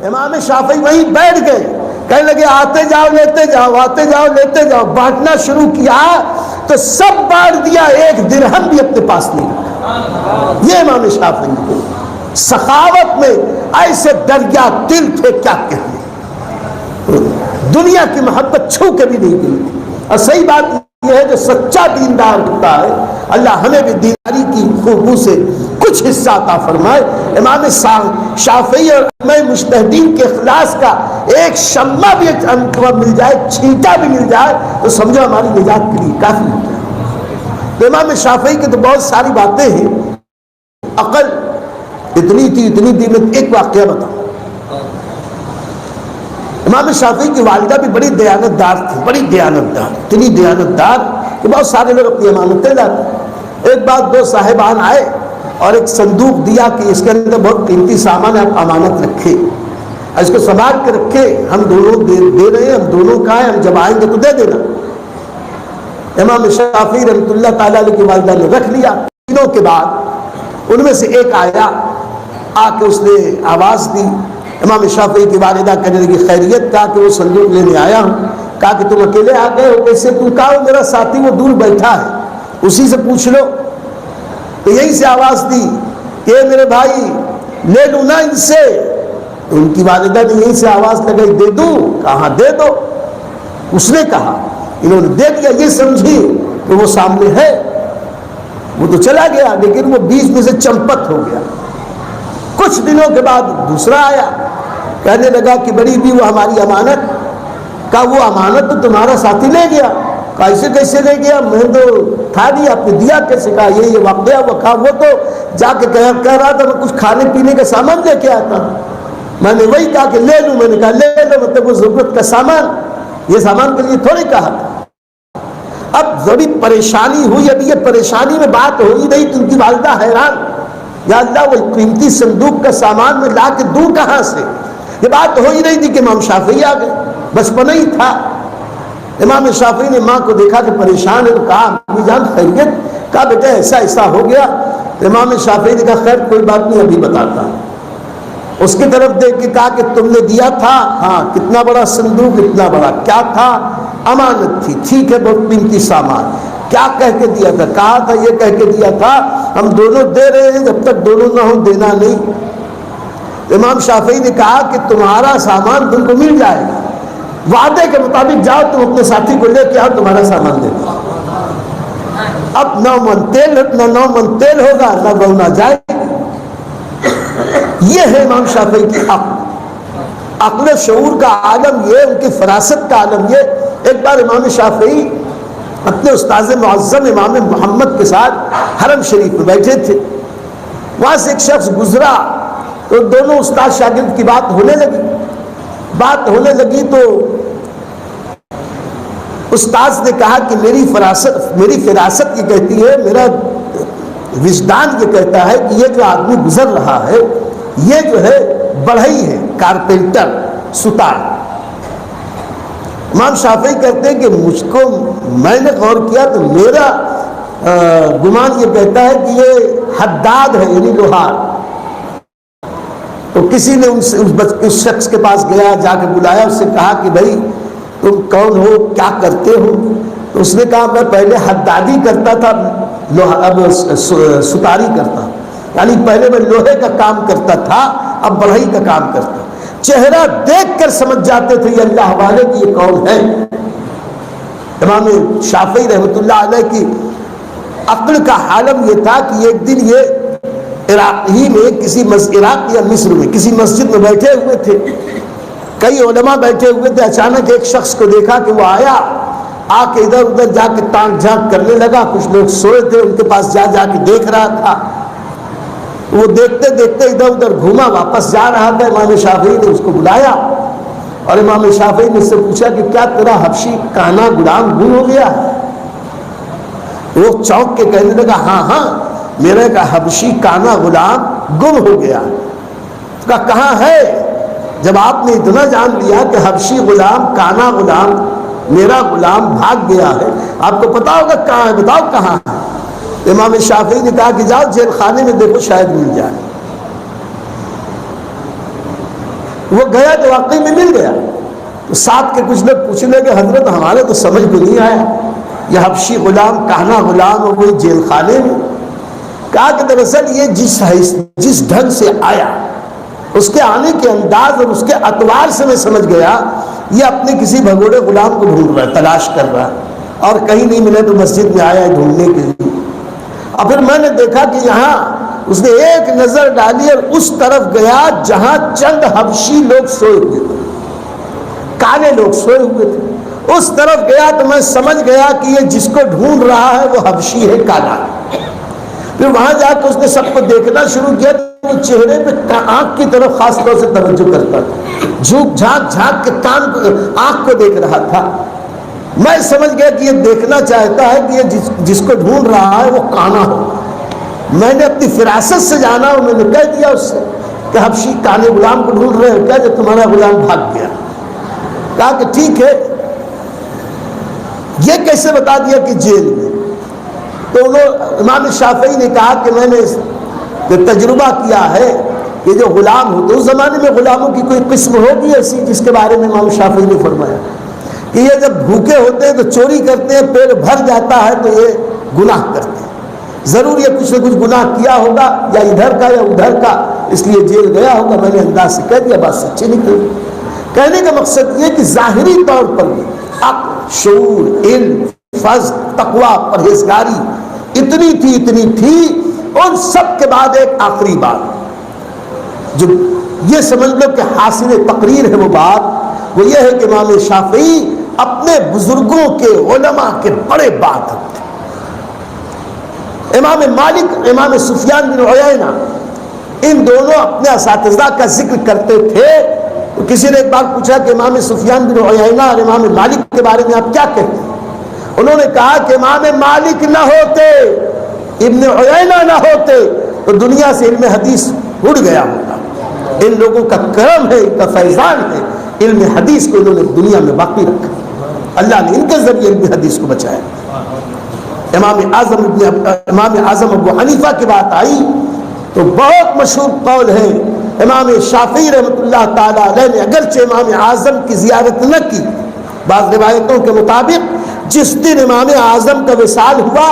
امام شافعی وہیں بیٹھ گئے، کہنے لگے آتے جاؤ لیتے جاؤ، آتے جاؤ لیتے جاؤ۔ بانٹنا شروع کیا تو سب بانٹ دیا، ایک درہم بھی اپنے پاس نہیں رکھا۔ یہ امام شافعی سخاوت میں ایسے دریا دل تھے، کیا کہنے، دنیا کی محبت چھو کے بھی نہیں گئی۔ اور صحیح بات یہ ہے جو سچا دیندار ہوتا ہے، اللہ ہمیں بھی دینداری کی خوبو سے کچھ حصہ عطا فرمائے۔ امام شافعی اور مجتہدین کے اخلاص کا ایک شمع بھی مل جائے، چھینٹا بھی مل جائے تو سمجھو ہماری نجات کے لیے کافی ہو جائے۔ تو امام شافعی کی تو بہت ساری باتیں ہیں، عقل اتنی تھی میں ایک واقعہ بتاؤں۔ امام شافعی کی والدہ بھی بڑی دیانتدار تھی، بڑی دیانتدار، اتنی دیانتدار کہ بہت سارے لوگ اپنی امانتیں لاتے۔ ایک بار دو صاحبان آئے اور ایک صندوق دیا کہ اس کے اندر بہت قیمتی سامان ہے، آپ امانت رکھے، اس کو سنبھال کے رکھے، ہم دونوں دے رہے ہیں، ہم دونوں کا ہے، ہم جب آئیں گے تو دے دینا۔ امام شافعی رحمۃ اللہ تعالیٰ علیہ کی والدہ نے رکھ لیا۔ دنوں کے بعد ان میں سے ایک آیا، آ کے اس نے آواز دی۔ امام شافعی کی والدہ کہنے لگی خیریت؟ کہا کہ وہ صندوق لینے آیا ہوں۔ کہا کہ تم اکیلے آ گئے ہو کیسے؟ تم کہا میرا ساتھی وہ دور بیٹھا ہے، اسی سے پوچھ لو۔ تو یہیں سے آواز دی کہ میرے بھائی لے لوں نا ان سے؟ تو ان کی والدہ نے یہیں سے آواز لگائی دے دوں؟ کہاں دے دو۔ اس نے کہا، انہوں نے دے دیا، یہ سمجھی کہ وہ سامنے ہے، وہ تو چلا گیا لیکن وہ بیچ میں سے چمپت ہو گیا۔ کچھ دنوں کے بعد دوسرا آیا، کہنے لگا کہ بڑی بھی وہ ہماری امانت۔ کہا وہ امانت تو تمہارا ساتھی لے گیا۔ کہا ایسے کیسے لے گیا؟ میں تو تھا نہیں، آپ نے دیا کیسے؟ کہا یہ واقعہ ہوا۔ کہا وہ تو جا کے کہہ رہا تھا میں کچھ کھانے پینے کا سامان لے کے آتا، میں نے وہی کہا کہ لے لوں۔ میں نے کہا لے لو، مطلب وہ ضرورت کا سامان، یہ سامان کے لیے تھوڑی کہا تھا۔ اب بڑی پریشانی ہوئی، ابھی یہ پریشانی میں بات ہو ہی نہیں تو ان کی والدہ حیران، یا اللہ وہ قیمتی صندوق کا سامان میں لا کے دوں کہاں سے؟ یہ بات ہو ہی نہیں تھی کہ امام شافعی آ گئے، بچپنا ہی تھا۔ امام شافعی نے ماں کو دیکھا کہ پریشان ہے تو کہا امی جان خیریت؟ کہا بیٹا ایسا ایسا ہو گیا۔ تو امام شافعی نے کہا خیر کوئی بات نہیں، ابھی بتاتا۔ اس کی طرف دیکھ کے کہا کہ تم نے دیا تھا؟ ہاں۔ کتنا بڑا صندوق؟ اتنا بڑا۔ کیا تھا؟ امانت تھی۔ ٹھیک ہے، بہت قیمتی سامان۔ کیا کہہ کے دیا تھا؟ کہا تھا یہ کہہ کے دیا تھا ہم دونوں دے رہے ہیں، جب تک دونوں نہ ہو دینا نہیں۔ امام شافعی نے کہا کہ تمہارا سامان تم کو مل جائے گا، وعدے کے مطابق جاؤ، تم اپنے ساتھی کو لے کے آؤ، تمہارا سامان دے دو۔ اب نہ من تیل ہوگا، نہ بہنا جائے گی۔ یہ ہے امام شافعی کی عقل شعور کا عالم، یہ ان کی فراست کا عالم۔ یہ ایک بار امام شافعی اپنے استاذ معظم امام محمد کے ساتھ حرم شریف میں بیٹھے تھے، وہاں سے ایک شخص گزرا تو دونوں استاد شاگرد کی بات ہونے لگی تو استاذ نے کہا کہ میری فراست یہ کہتی ہے، میرا وجدان یہ کہتا ہے کہ یہ جو آدمی گزر رہا ہے یہ جو ہے بڑھئی ہے، کارپینٹر، ستار۔ امام شافعی کہتے ہیں کہ میں نے غور کیا تو میرا گمان یہ کہتا ہے کہ یہ حداد ہے، یعنی لوہار۔ تو کسی نے اس شخص کے پاس گیا، جا کے بلایا، اس سے کہا کہ بھائی تم کون ہو، کیا کرتے ہو؟ تو اس نے کہا میں پہلے حدادی کرتا تھا، اب ستاری کرتا، یعنی پہلے میں لوہے کا کام کرتا تھا، اب بڑھئی کا کام کرتا۔ چہرہ دیکھ کر سمجھ جاتے تھے یہ اللہ والے کی یہ کون ہے۔ امام شافعی رحمۃ اللہ علیہ کی عقل کا عالم یہ تھا کہ ایک دن یہ عراق یا مصر میں کسی مسجد میں بیٹھے ہوئے تھے، کئی علماء بیٹھے ہوئے تھے، اچانک ایک شخص کو دیکھا کہ وہ آیا، آ کے ادھر ادھر جا کے تانک جھانک کرنے لگا۔ کچھ لوگ سوئے تھے، ان کے پاس جا کے دیکھ رہا تھا۔ وہ دیکھتے دیکھتے ادھر ادھر گھوما، واپس جا رہا تھا۔ امام شافعی نے اس کو بلایا اور امام شافعی نے اس سے پوچھا کہ کیا تیرا حبشی کانا غلام گم ہو گیا؟ وہ چونک کے کہنے لگا ہاں ہاں میرا کا حبشی کانا غلام گم ہو گیا۔ کہا کہاں ہے؟ جب آپ نے اتنا جان لیا کہ حبشی غلام کانا غلام میرا غلام بھاگ گیا ہے، آپ کو پتا ہوگا کہاں ہے، بتاؤ کہاں ہے۔ امام شافعی نے کہا کہ جاؤ جیل خانے میں دیکھو شاید مل جائے۔ وہ گیا تو واقعی میں مل گیا۔ تو ساتھ کے کچھ لوگ پوچھنے کہ حضرت ہمارے تو سمجھ کو نہیں آیا، یہ حبشی غلام کہنا غلام اور وہی جیل خانے میں۔ کہا کہ دراصل یہ جس ڈھنگ سے آیا، اس کے آنے کے انداز اور اس کے اطوار سے میں سمجھ گیا یہ اپنے کسی بھگوڑے غلام کو ڈھونڈ رہا ہے، تلاش کر رہا ہے، اور کہیں نہیں ملے تو مسجد میں آیا ہے ڈھونڈنے کے لیے۔ اور پھر میں نے دیکھا کہ یہاں اس نے ایک نظر ڈالی اور اس طرف گیا جہاں چند حبشی لوگ سوئے ہوئے تھے، کالے لوگ سوئے ہوئے تھے، اس طرف گیا تو میں سمجھ گیا کہ یہ جس کو ڈھونڈ رہا ہے وہ حبشی ہے کالا۔ پھر وہاں جا کے اس نے سب کو دیکھنا شروع کیا، وہ چہرے پہ آنکھ کی طرف خاص طور سے توجہ کرتا تھا، جھانک جھانک کے آنکھ کو دیکھ رہا تھا۔ میں سمجھ گیا کہ یہ دیکھنا چاہتا ہے کہ یہ جس کو ڈھونڈ رہا ہے وہ کانا ہو۔ میں نے اپنی فراست سے جانا اور میں نے کہہ دیا اس سے کہ حبشی کانے غلام کو ڈھونڈ رہے ہو کیا جو تمہارا غلام بھاگ گیا؟ کہا کہ ٹھیک ہے۔ یہ کیسے بتا دیا کہ جیل میں؟ تو امام شافعی نے کہا کہ میں نے تجربہ کیا ہے کہ جو غلام ہوتے اس زمانے میں غلاموں کی کوئی قسم ہوگی ایسی جس کے بارے میں امام شافعی نے فرمایا کہ یہ جب بھوکے ہوتے ہیں تو چوری کرتے ہیں، پیٹ بھر جاتا ہے تو یہ گناہ کرتے ہیں، ضرور یہ کچھ نہ کچھ گناہ کیا ہوگا یا ادھر کا یا ادھر کا، اس لیے جیل گیا ہوگا۔ میں نے انداز سے کہہ دیا، بات سچی نکلی۔ کہنے کا مقصد یہ کہ ظاہری طور پر بھی عقل، شعور، علم، فضل، تقوی، پرہیزگاری اتنی تھی۔ اور سب کے بعد ایک آخری بات جو یہ سمجھ لو کہ حاصل تقریر ہے، وہ بات وہ یہ ہے کہ امام شافعی اپنے بزرگوں کے علماء کے بڑے بات تھے۔ امام مالک، امام سفیان بن عیینہ، ان دونوں اپنے اساتذہ کا ذکر کرتے تھے۔ تو کسی نے ایک بار پوچھا کہ امام سفیان بن عیینہ اور امام مالک کے بارے میں آپ کیا کہتے ہیں؟ انہوں نے کہا کہ امام مالک نہ ہوتے، ابن عیینہ نہ ہوتے تو دنیا سے علم حدیث اڑ گیا ہوتا۔ ان لوگوں کا کرم ہے، ان کا فیضان ہے، علم حدیث کو انہوں نے دنیا میں باقی رکھا، اللہ نے ان کے ذریعے علم حدیث کو بچایا۔ امام اعظم ابو حنیفہ کی بات آئی تو بہت مشہور قول ہے، امام شافعی رحمۃ اللہ تعالی علیہ نے اگرچہ امام اعظم کی زیارت نہ کی، بعض روایتوں کے مطابق جس دن امام اعظم کا وصال ہوا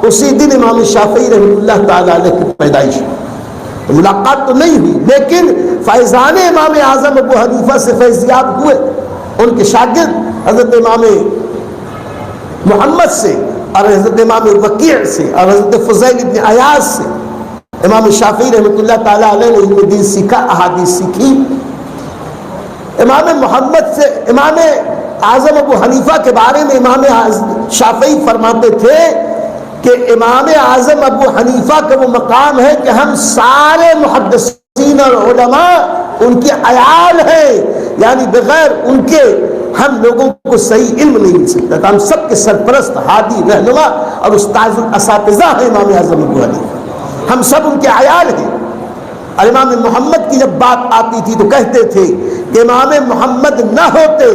اسی دن امام شافعی رحمۃ اللہ تعالی علیہ کی پیدائش ہوئی۔ ملاقات تو نہیں ہوئی لیکن فیضان امام اعظم ابو حنیفہ سے فیضیاب ہوئے۔ ان کے شاگرد حضرت امام محمد سے اور حضرت امام وکیع سے اور حضرت فضیل ابن عیاض سے امام شافعی رحمۃ اللہ تعالی علیہ نے علم دین سیکھا، احادیث سیکھی۔ امام محمد سے امام اعظم ابو حنیفہ کے بارے میں امام شافعی فرماتے تھے کہ امام اعظم ابو حنیفہ کا وہ مقام ہے کہ ہم سارے محدثین اور علماء ان کے عیال ہیں، یعنی بغیر ان کے ہم لوگوں کو صحیح علم نہیں مل سکتا تھا۔ ہم سب کے سرپرست، ہادی، رہنما اور استاذ الاساتذہ ہیں امام اعظم ابو حنیفہ، ہم سب ان کے عیال ہیں۔ اور امام محمد کی جب بات آتی تھی تو کہتے تھے کہ امام محمد نہ ہوتے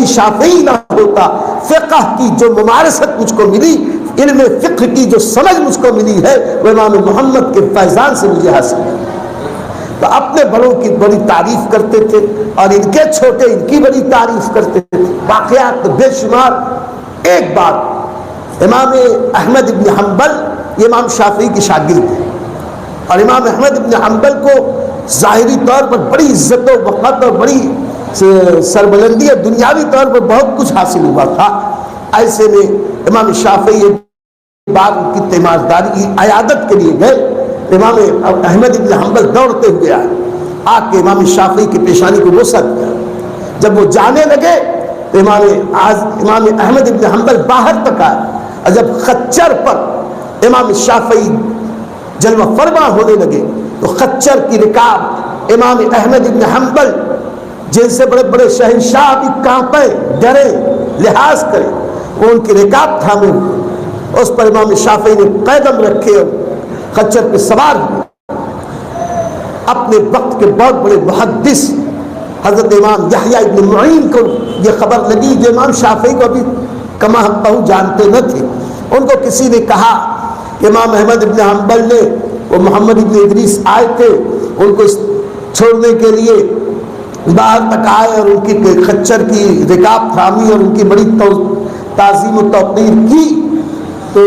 شافعی نہ ہوتا، فقہ کی جو ممارست مجھ کو ملی، علم فقہ کی جو سمجھ مجھ کو ملی ہے وہ امام محمد کے فیضان سے مجھے حاصل ہے۔ تو اپنے بڑوں کی بڑی تعریف کرتے تھے اور ان کے چھوٹے ان کی بڑی تعریف کرتے تھے، واقعات تو بے شمار۔ ایک بات، امام احمد ابن حنبل یہ امام شافعی کے شاگرد ہیں، اور امام احمد ابن حنبل کو ظاہری طور پر بڑی عزت و وقت اور بڑی سربلندی اور دنیاوی طور پر بہت کچھ حاصل ہوا تھا۔ ایسے میں امام شافعی بعد کی تیمارداری کی عیادت کے لیے گئے، امام احمد ابن حنبل دوڑتے ہوئے آئے، آ کے امام شافعی کی پیشانی کو بوسہ دیا۔ جب وہ جانے لگے تو امام احمد ابن حنبل باہر تک آئے، اور جب خچر پر امام شافعی جلوہ فرما ہونے لگے تو خچر کی رکاب امام احمد ابن حنبل جن سے بڑے بڑے شہنشاہ بھی کانپے ڈرے لحاظ کرے، وہ ان کی رکاب تھامے ہوئے، اس پر امام شافعی نے قدم رکھے اور خچر پہ سوار ہوئے۔ اپنے وقت کے بہت بڑے محدث حضرت امام یحییٰ ابن معین کو یہ خبر لگی، جو امام شافعی کو ابھی کما حقہ جانتے نہ تھے۔ ان کو کسی نے کہا کہ امام احمد ابن حنبل نے، وہ محمد ابن ادریس آئے تھے، ان کو چھوڑنے کے لیے باہر تک آئے اور ان کی خچر کی رکاب تھامی اور ان کی بڑی تعظیم و توقیر کی، تو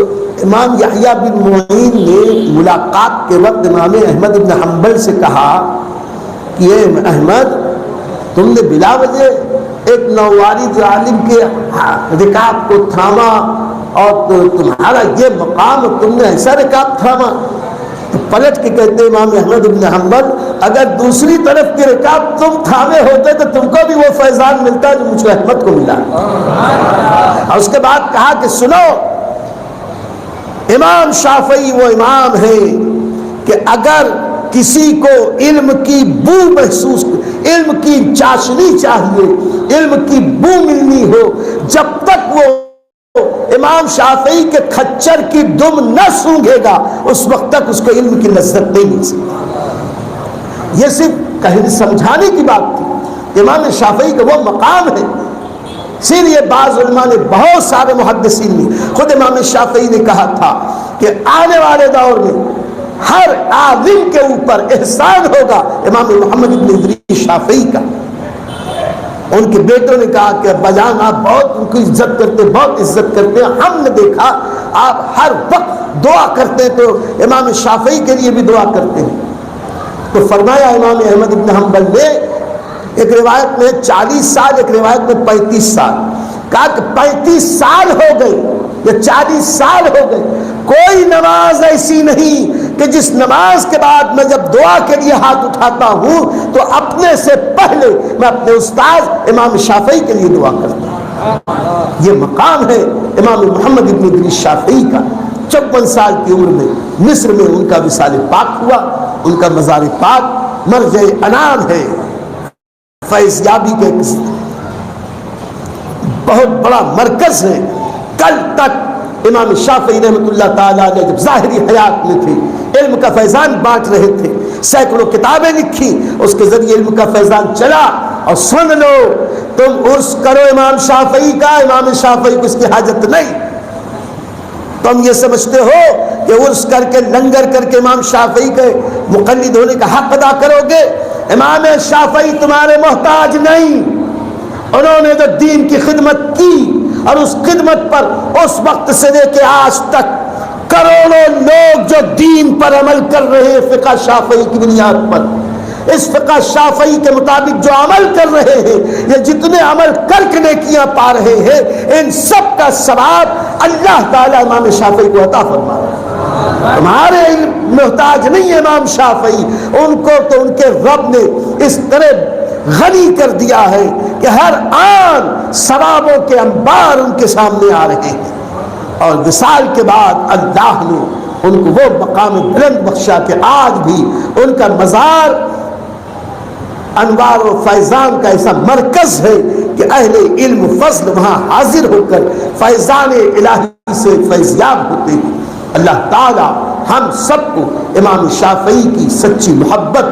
امام یحییٰ بن معین نے ملاقات کے وقت امام احمد ابن حنبل سے کہا کہ اے احمد، تم نے بلا وجہ ایک نووارد عالم کے رکاب کو تھاما اور تمہارا یہ مقام، تم نے ایسا رکاب تھاما؟ تو پلٹ کے کہتے امام احمد ابن حنبل، اگر دوسری طرف کی رکاب تم تھامے ہوتے تو تم کو بھی وہ فیضان ملتا جو مجھ کو احمد کو ملا۔ اور اس کے بعد کہا کہ سنو، امام شافعی وہ امام ہے کہ اگر کسی کو علم کی بو محسوس، علم کی چاشنی چاہیے، علم کی بو ملنی ہو، جب تک وہ امام شافعی کے خچر کی دم نہ سونگھے گا اس وقت تک اس کو علم کی لذت نہیں مل سکتی۔ یہ صرف کہیں سمجھانے کی بات تھی، امام شافعی کا وہ مقام ہے۔ اسی لیے بعض علماء نے، بہت سارے محدثین نے، خود امام شافعی نے کہا تھا کہ آنے والے دور میں ہر عالم کے اوپر احسان ہوگا امام محمد ابن ادریس شافعی کا۔ ان کے بیٹوں نے کہا کہ ابا جان آپ بہت ان کی عزت کرتے، بہت عزت کرتے ہیں، ہم نے دیکھا آپ ہر وقت دعا کرتے تو امام شافعی کے لیے بھی دعا کرتے ہیں۔ تو فرمایا امام احمد ابن حنبل نے، ایک روایت میں 40 سال، ایک روایت میں 35 سال، کہا کہ 35 سال ہو گئے یا 40 سال ہو گئے، کوئی نماز ایسی نہیں کہ جس نماز کے بعد میں جب دعا کے لیے ہاتھ اٹھاتا ہوں تو اپنے سے پہلے میں اپنے استاد امام شافعی کے لیے دعا کرتا ہوں۔ یہ مقام ہے امام محمد ابن ادریس شافعی کا۔ 54 سال کی عمر میں مصر میں ان کا وصال پاک ہوا، ان کا مزار پاک مرجع انام ہے، فیض یابی کے بہت بڑا مرکز ہے۔ کل تک امام شافعی رحمۃ اللہ تعالیٰ علیہ جب ظاہری حیات میں تھے، علم کا فیضان بانٹ رہے تھے، سینکڑوں کتابیں لکھی، اس کے ذریعے علم کا فیضان چلا۔ اور سن لو، تم عرس کرو امام شافعی کا، امام شافعی کو اس کی حاجت نہیں۔ تم یہ سمجھتے ہو کہ عرس کر کے، لنگر کر کے امام شافعی کے مقلد ہونے کا حق ادا کرو گے؟ امام شافعی تمہارے محتاج نہیں، انہوں نے جو دین کی خدمت کی اور اس خدمت پر اس وقت سے لے کے آج تک کروڑوں لوگ جو دین پر عمل کر رہے ہیں فقہ شافعی کی بنیاد پر، اس فقہ شافعی کے مطابق جو عمل کر رہے ہیں، یہ جتنے عمل کر کے نیکیاں پا رہے ہیں، ان سب کا ثواب اللہ تعالیٰ امام شافعی کو عطا فرما رہا ہے۔ تمہارے محتاج نہیں امام شافعی، ان کو تو ان کے رب نے اس طرح غنی کر دیا ہے کہ ہر آن ثوابوں کے انبار ان کے سامنے آ رہے ہیں۔ اور وصال کے بعد اللہ نے ان کو وہ مقام بلند بخشا کہ آج بھی ان کا مزار انوار و فیضان کا ایسا مرکز ہے کہ اہل علم فضل وہاں حاضر ہو کر فیضان الہی سے فیضیاب ہوتے ہیں۔ اللہ تعالی ہم سب کو امام شافعی کی سچی محبت،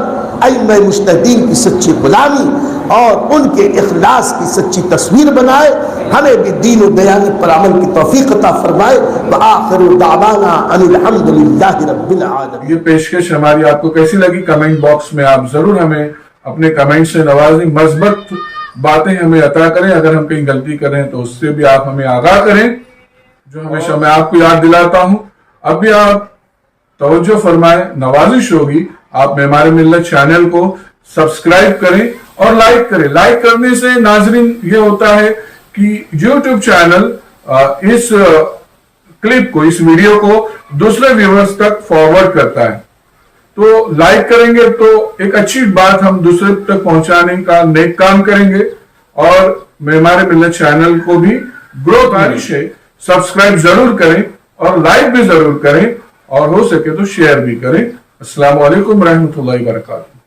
ائمہ مجتہدین کی سچی غلامی اور ان کے اخلاص کی سچی تصویر بنائے، ہمیں بھی دین و دیانت پر عمل کی توفیق عطا فرمائے۔ وآخر دعوانا ان الحمد للہ رب العالمین۔ یہ پیشکش ہماری آپ کو کیسی لگی؟ کمنٹ باکس میں آپ ضرور ہمیں اپنے کمنٹ سے نوازیں، مثبت باتیں ہمیں عطا کریں، اگر ہم کہیں غلطی کریں تو اس سے بھی آپ ہمیں آگاہ کریں، جو ہمیشہ میں آپ کو یاد دلاتا ہوں۔ اب بھی آپ توجہ فرمائیں، نوازش ہوگی آپ معمار ملت چینل کو سبسکرائب کریں اور لائک کریں۔ لائک کرنے سے ناظرین یہ ہوتا ہے کہ یوٹیوب چینل اس کلپ کو، اس ویڈیو کو دوسرے ویورز تک فارورڈ کرتا ہے، تو لائک کریں گے تو ایک اچھی بات ہم دوسرے تک پہنچانے کا نیک کام کریں گے، اور معمار ملت چینل کو بھی گروتھ گزارش ہے، سبسکرائب ضرور کریں اور لائک بھی ضرور کریں، اور ہو سکے تو شیئر بھی کریں۔ السلام علیکم ورحمۃ اللہ وبرکاتہ۔